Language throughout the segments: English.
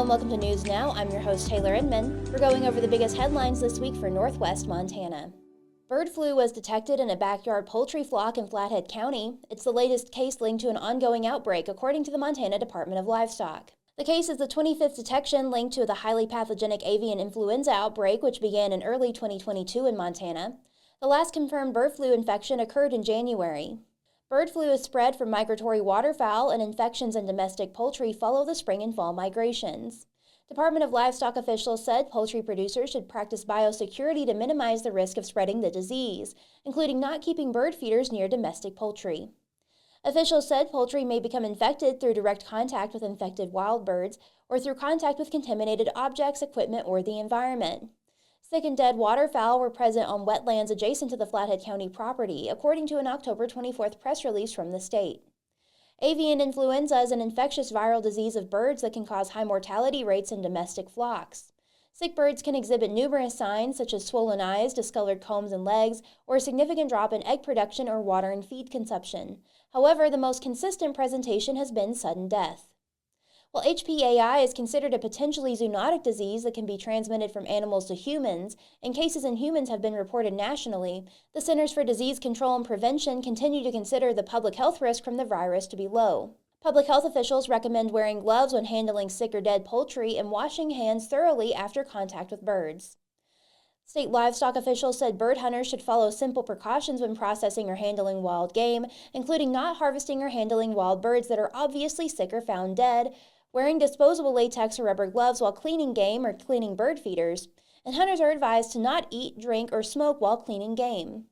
Hello and welcome to News Now. I'm your host, Taylor Inman. We're going over the biggest headlines this week for Northwest Montana. Bird flu was detected in a backyard poultry flock in Flathead County. It's the latest case linked to an ongoing outbreak, according to the Montana Department of Livestock. The case is the 25th detection linked to the highly pathogenic avian influenza outbreak, which began in early 2022 in Montana. The last confirmed bird flu infection occurred in January. Bird flu is spread from migratory waterfowl, and infections in domestic poultry follow the spring and fall migrations. Department of Livestock officials said poultry producers should practice biosecurity to minimize the risk of spreading the disease, including not keeping bird feeders near domestic poultry. Officials said poultry may become infected through direct contact with infected wild birds or through contact with contaminated objects, equipment, or the environment. Sick and dead waterfowl were present on wetlands adjacent to the Flathead County property, according to an October 24th press release from the state. Avian influenza is an infectious viral disease of birds that can cause high mortality rates in domestic flocks. Sick birds can exhibit numerous signs such as swollen eyes, discolored combs and legs, or a significant drop in egg production or water and feed consumption. However, the most consistent presentation has been sudden death. While HPAI is considered a potentially zoonotic disease that can be transmitted from animals to humans, and cases in humans have been reported nationally, the Centers for Disease Control and Prevention continue to consider the public health risk from the virus to be low. Public health officials recommend wearing gloves when handling sick or dead poultry and washing hands thoroughly after contact with birds. State livestock officials said bird hunters should follow simple precautions when processing or handling wild game, including not harvesting or handling wild birds that are obviously sick or found dead, wearing disposable latex or rubber gloves while cleaning game or cleaning bird feeders, and hunters are advised to not eat, drink, or smoke while cleaning game.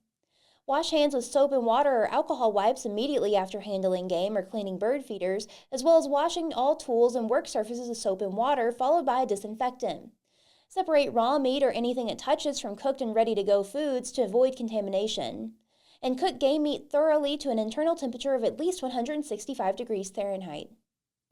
Wash hands with soap and water or alcohol wipes immediately after handling game or cleaning bird feeders, as well as washing all tools and work surfaces with soap and water, followed by a disinfectant. Separate raw meat or anything it touches from cooked and ready-to-go foods to avoid contamination. And cook game meat thoroughly to an internal temperature of at least 165 degrees Fahrenheit.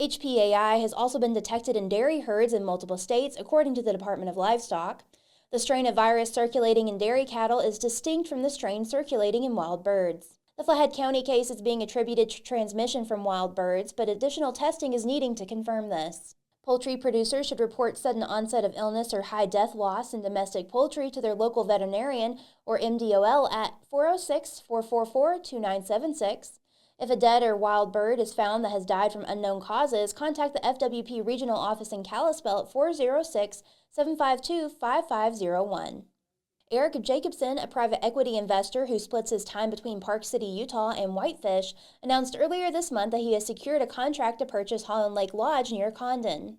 HPAI has also been detected in dairy herds in multiple states, according to the Department of Livestock. The strain of virus circulating in dairy cattle is distinct from the strain circulating in wild birds. The Flathead County case is being attributed to transmission from wild birds, but additional testing is needing to confirm this. Poultry producers should report sudden onset of illness or high death loss in domestic poultry to their local veterinarian or MDOL at 406-444-2976. If a dead or wild bird is found that has died from unknown causes, contact the FWP Regional Office in Kalispell at 406-752-5501. Eric Jacobson, a private equity investor who splits his time between Park City, Utah and Whitefish, announced earlier this month that he has secured a contract to purchase Holland Lake Lodge near Condon.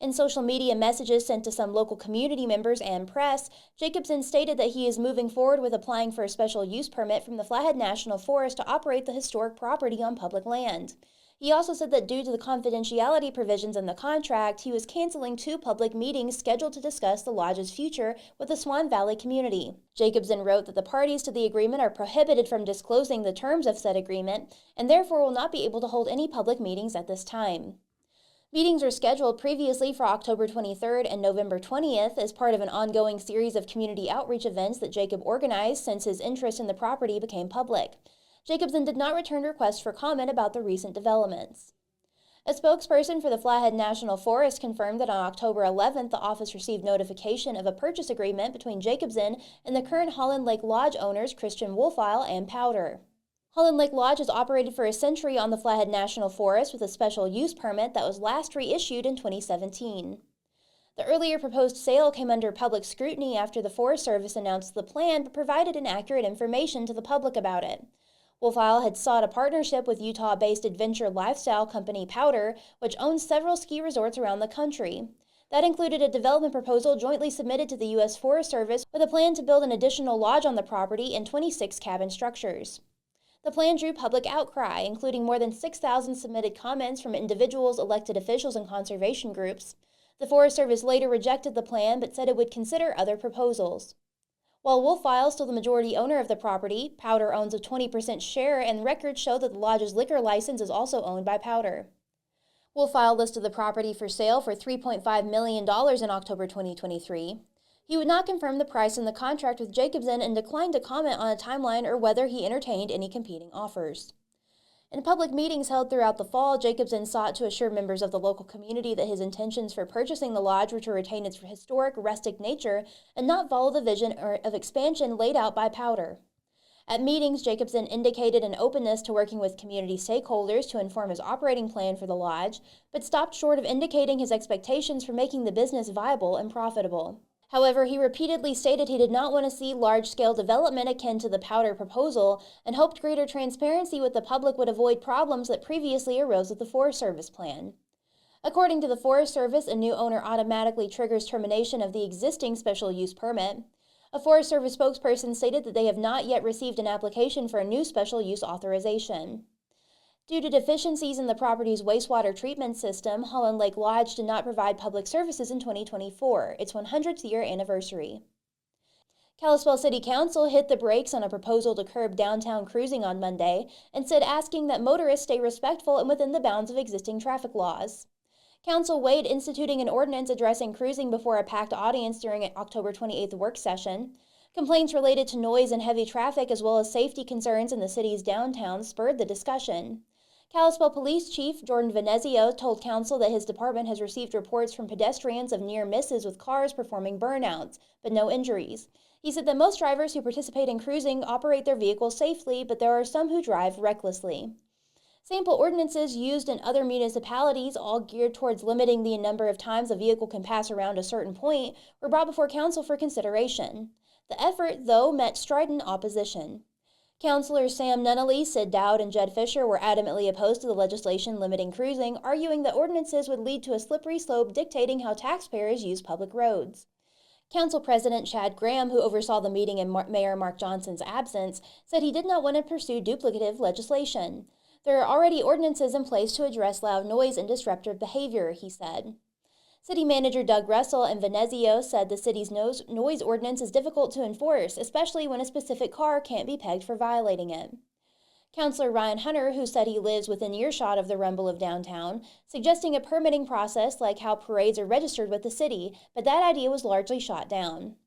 In social media messages sent to some local community members and press, Jacobson stated that he is moving forward with applying for a special use permit from the Flathead National Forest to operate the historic property on public land. He also said that due to the confidentiality provisions in the contract, he was canceling 2 public meetings scheduled to discuss the lodge's future with the Swan Valley community. Jacobson wrote that the parties to the agreement are prohibited from disclosing the terms of said agreement and therefore will not be able to hold any public meetings at this time. Meetings were scheduled previously for October 23rd and November 20th as part of an ongoing series of community outreach events that Jacob organized since his interest in the property became public. Jacobson did not return requests for comment about the recent developments. A spokesperson for the Flathead National Forest confirmed that on October 11th, the office received notification of a purchase agreement between Jacobson and the current Holland Lake Lodge owners Christian Wolfile and Powder. Holland Lake Lodge has operated for a century on the Flathead National Forest with a special use permit that was last reissued in 2017. The earlier proposed sale came under public scrutiny after the Forest Service announced the plan but provided inaccurate information to the public about it. Wolfile had sought a partnership with Utah-based adventure lifestyle company Powder, which owns several ski resorts around the country. That included a development proposal jointly submitted to the U.S. Forest Service with a plan to build an additional lodge on the property and 26 cabin structures. The plan drew public outcry, including more than 6,000 submitted comments from individuals, elected officials, and conservation groups. The Forest Service later rejected the plan but said it would consider other proposals. While Wolfile is still the majority owner of the property, Powder owns a 20% share, and records show that the lodge's liquor license is also owned by Powder. Wolfile listed the property for sale for $3.5 million in October 2023. He would not confirm the price in the contract with Jacobson and declined to comment on a timeline or whether he entertained any competing offers. In public meetings held throughout the fall, Jacobson sought to assure members of the local community that his intentions for purchasing the lodge were to retain its historic, rustic nature and not follow the vision of expansion laid out by Powder. At meetings, Jacobson indicated an openness to working with community stakeholders to inform his operating plan for the lodge, but stopped short of indicating his expectations for making the business viable and profitable. However, he repeatedly stated he did not want to see large-scale development akin to the Powder proposal and hoped greater transparency with the public would avoid problems that previously arose with the Forest Service plan. According to the Forest Service, a new owner automatically triggers termination of the existing special use permit. A Forest Service spokesperson stated that they have not yet received an application for a new special use authorization. Due to deficiencies in the property's wastewater treatment system, Holland Lake Lodge did not provide public services in 2024, its 100th year anniversary. Kalispell City Council hit the brakes on a proposal to curb downtown cruising on Monday, instead asking that motorists stay respectful and within the bounds of existing traffic laws. Council weighed instituting an ordinance addressing cruising before a packed audience during an October 28th work session. Complaints related to noise and heavy traffic as well as safety concerns in the city's downtown spurred the discussion. Kalispell Police Chief Jordan Venezio told Council that his department has received reports from pedestrians of near misses with cars performing burnouts, but no injuries. He said that most drivers who participate in cruising operate their vehicles safely, but there are some who drive recklessly. Sample ordinances used in other municipalities, all geared towards limiting the number of times a vehicle can pass around a certain point, were brought before Council for consideration. The effort, though, met strident opposition. Councilors Sam Nunnally, Sid Dowd, and Jed Fisher were adamantly opposed to the legislation limiting cruising, arguing that ordinances would lead to a slippery slope dictating how taxpayers use public roads. Council President Chad Graham, who oversaw the meeting in Mayor Mark Johnson's absence, said he did not want to pursue duplicative legislation. There are already ordinances in place to address loud noise and disruptive behavior, he said. City Manager Doug Russell and Venezio said the city's noise ordinance is difficult to enforce, especially when a specific car can't be pegged for violating it. Councilor Ryan Hunter, who said he lives within earshot of the rumble of downtown, suggesting a permitting process like how parades are registered with the city, but that idea was largely shot down.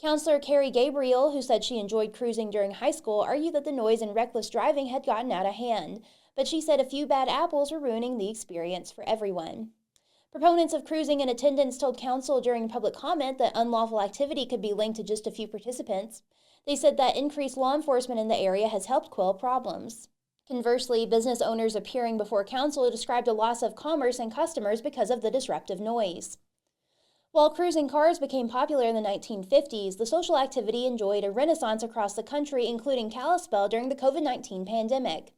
Councilor Carrie Gabriel, who said she enjoyed cruising during high school, argued that the noise and reckless driving had gotten out of hand, but she said a few bad apples were ruining the experience for everyone. Proponents of cruising in attendance told Council during public comment that unlawful activity could be linked to just a few participants. They said that increased law enforcement in the area has helped quell problems. Conversely, business owners appearing before Council described a loss of commerce and customers because of the disruptive noise. While cruising cars became popular in the 1950s, the social activity enjoyed a renaissance across the country, including Kalispell during the COVID-19 pandemic.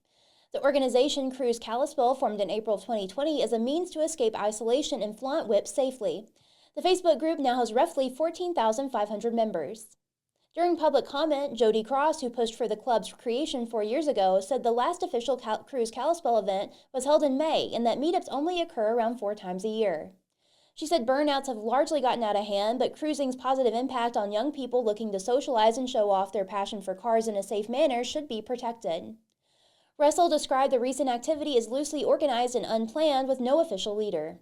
The organization Cruise Kalispell, formed in April 2020, as a means to escape isolation and flaunt whips safely. The Facebook group now has roughly 14,500 members. During public comment, Jody Cross, who pushed for the club's creation 4 years ago, said the last official Cruise Kalispell event was held in May and that meetups only occur around 4 times a year. She said burnouts have largely gotten out of hand, but cruising's positive impact on young people looking to socialize and show off their passion for cars in a safe manner should be protected. Russell described the recent activity as loosely organized and unplanned with no official leader.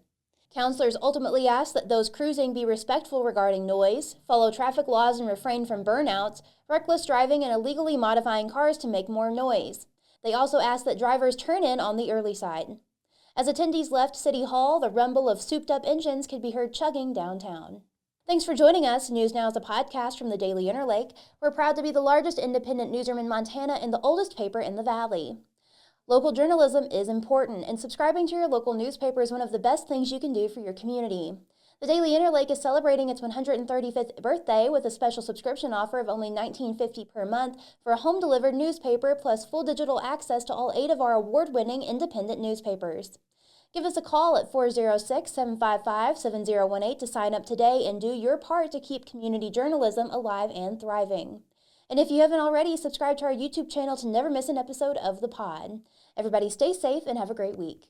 Councilors ultimately asked that those cruising be respectful regarding noise, follow traffic laws and refrain from burnouts, reckless driving, and illegally modifying cars to make more noise. They also asked that drivers turn in on the early side. As attendees left City Hall, the rumble of souped-up engines could be heard chugging downtown. Thanks for joining us. News Now is a podcast from the Daily Interlake. We're proud to be the largest independent newsroom in Montana and the oldest paper in the Valley. Local journalism is important, and subscribing to your local newspaper is one of the best things you can do for your community. The Daily Interlake is celebrating its 135th birthday with a special subscription offer of only $19.50 per month for a home-delivered newspaper plus full digital access to all 8 of our award-winning independent newspapers. Give us a call at 406-755-7018 to sign up today and do your part to keep community journalism alive and thriving. And if you haven't already, subscribe to our YouTube channel to never miss an episode of the pod. Everybody stay safe and have a great week.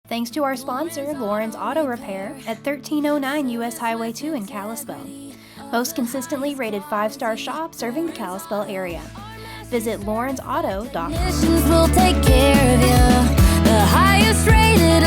Thanks to our sponsor, Lauren's Auto Repair at 1309 U.S. Highway 2 in Kalispell. Most consistently rated 5-star shop serving the Kalispell area. Visit lawrensauto.com. Will take care of you. The highest rated